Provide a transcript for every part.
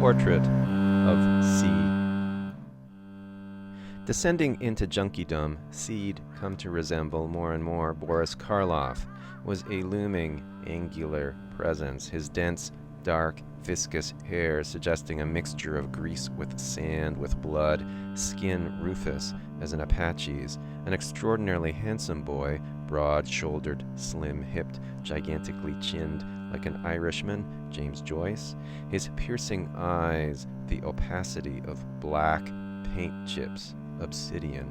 Portrait of C. Descending into junkiedom, Seed, come to resemble more and more Boris Karloff, was a looming, angular presence, his dense, dark, viscous hair suggesting a mixture of grease with sand with blood, skin rufous as an Apache's, an extraordinarily handsome boy, broad-shouldered, slim-hipped, gigantically chinned like an Irishman, James Joyce, his piercing eyes the opacity of black paint chips, obsidian.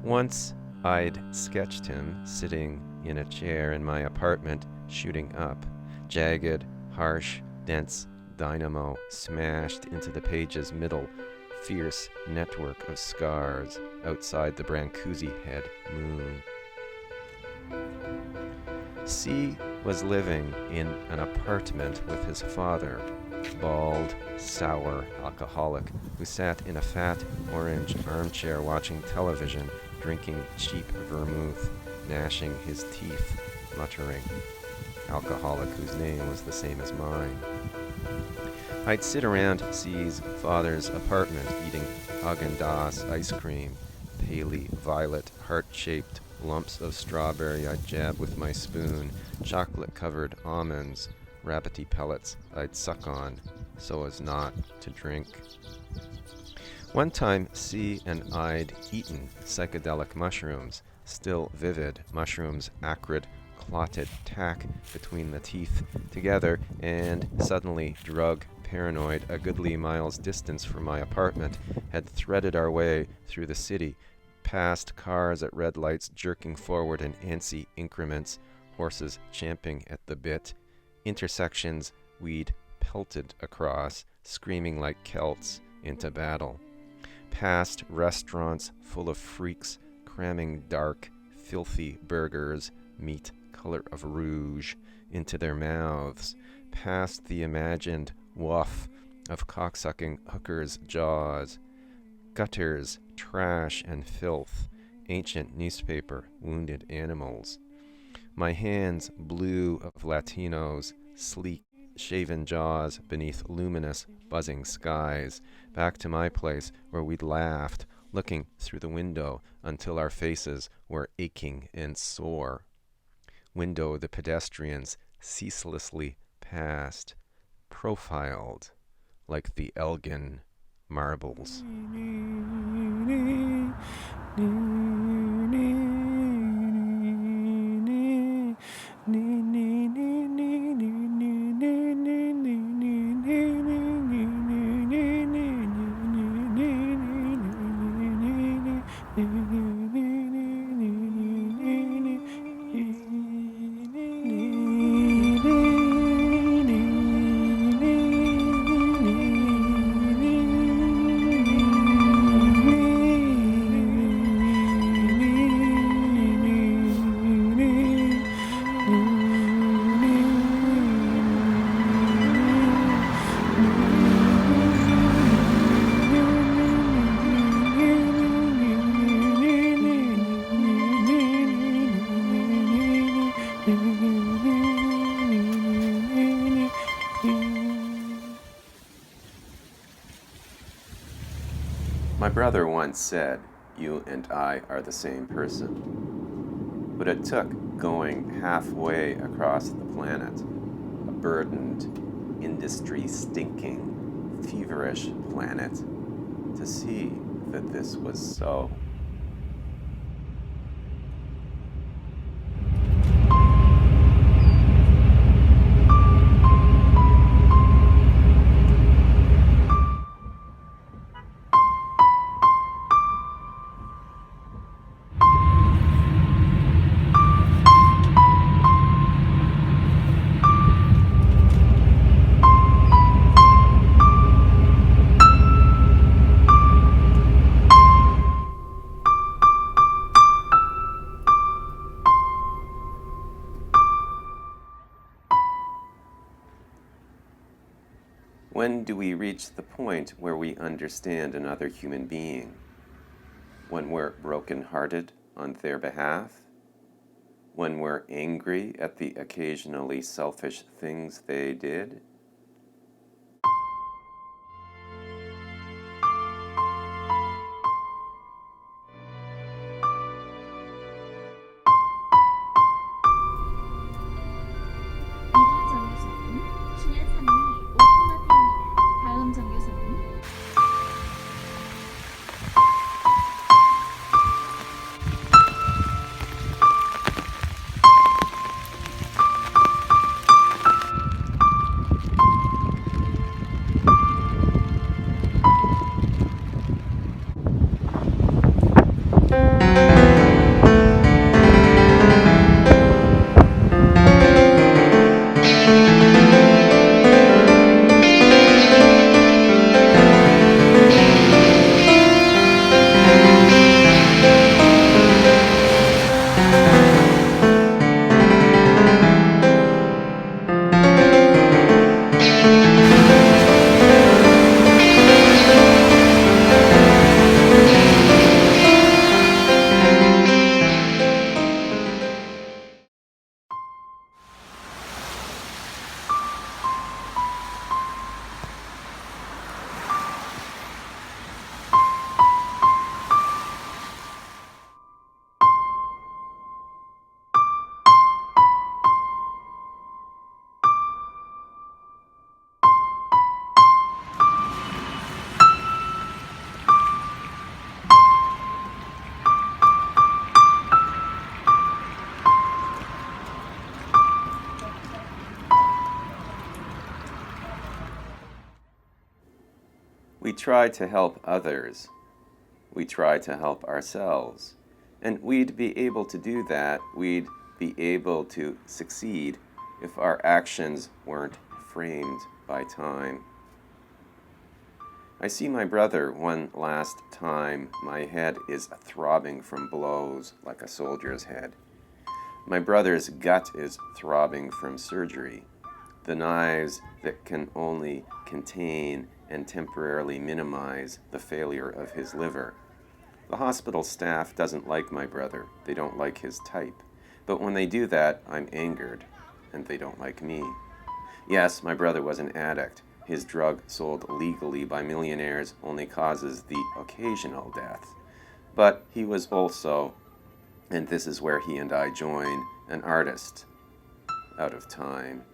Once I'd sketched him sitting in a chair in my apartment, shooting up, jagged, harsh, dense dynamo smashed into the page's middle, fierce network of scars outside the Brancusi head moon. C was living in an apartment with his father, bald, sour alcoholic who sat in a fat orange armchair watching television, drinking cheap vermouth, gnashing his teeth, muttering. Alcoholic whose name was the same as mine. I'd sit around C's father's apartment eating Haagen-Dazs ice cream, paley violet heart-shaped lumps of strawberry I'd jab with my spoon, chocolate-covered almonds, rabbity pellets I'd suck on so as not to drink. One time, C and I'd eaten psychedelic mushrooms, still vivid, mushrooms acrid, clotted tack between the teeth together, and suddenly drug paranoid a goodly miles distance from my apartment, had threaded our way through the city, past cars at red lights jerking forward in antsy increments, horses champing at the bit, intersections we'd pelted across, screaming like Celts into battle, past restaurants full of freaks cramming dark, filthy burgers, meat color of rouge, into their mouths, past the imagined woof of cocksucking hookers' jaws, gutters, trash and filth, ancient newspaper, wounded animals. My hands blue of Latinos, sleek, shaven jaws beneath luminous, buzzing skies, back to my place where we'd laughed, looking through the window until our faces were aching and sore. Window the pedestrians ceaselessly passed, profiled like the Elgin marbles. My brother once said, "You and I are the same person." But it took going halfway across the planet, a burdened, industry-stinking, feverish planet, to see that this was so. When do we reach the point where we understand another human being? When we're broken-hearted on their behalf? When we're angry at the occasionally selfish things they did? We try to help others. We try to help ourselves. And we'd be able to do that, we'd be able to succeed if our actions weren't framed by time. I see my brother one last time. My head is throbbing from blows like a soldier's head. My brother's gut is throbbing from surgery. The knives that can only contain and temporarily minimize the failure of his liver. The hospital staff doesn't like my brother. They don't like his type. But when they do that, I'm angered, and they don't like me. Yes, my brother was an addict. His drug sold legally by millionaires only causes the occasional death. But he was also, and this is where he and I join, an artist out of time.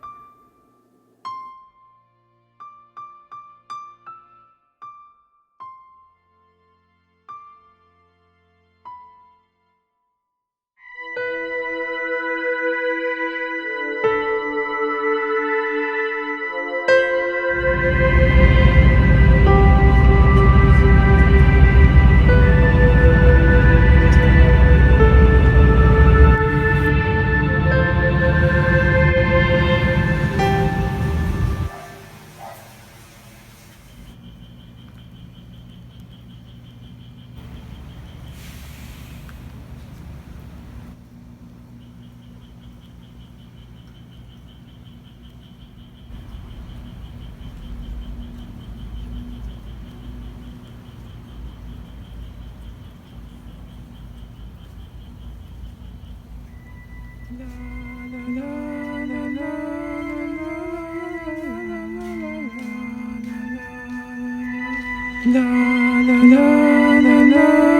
La la la la la.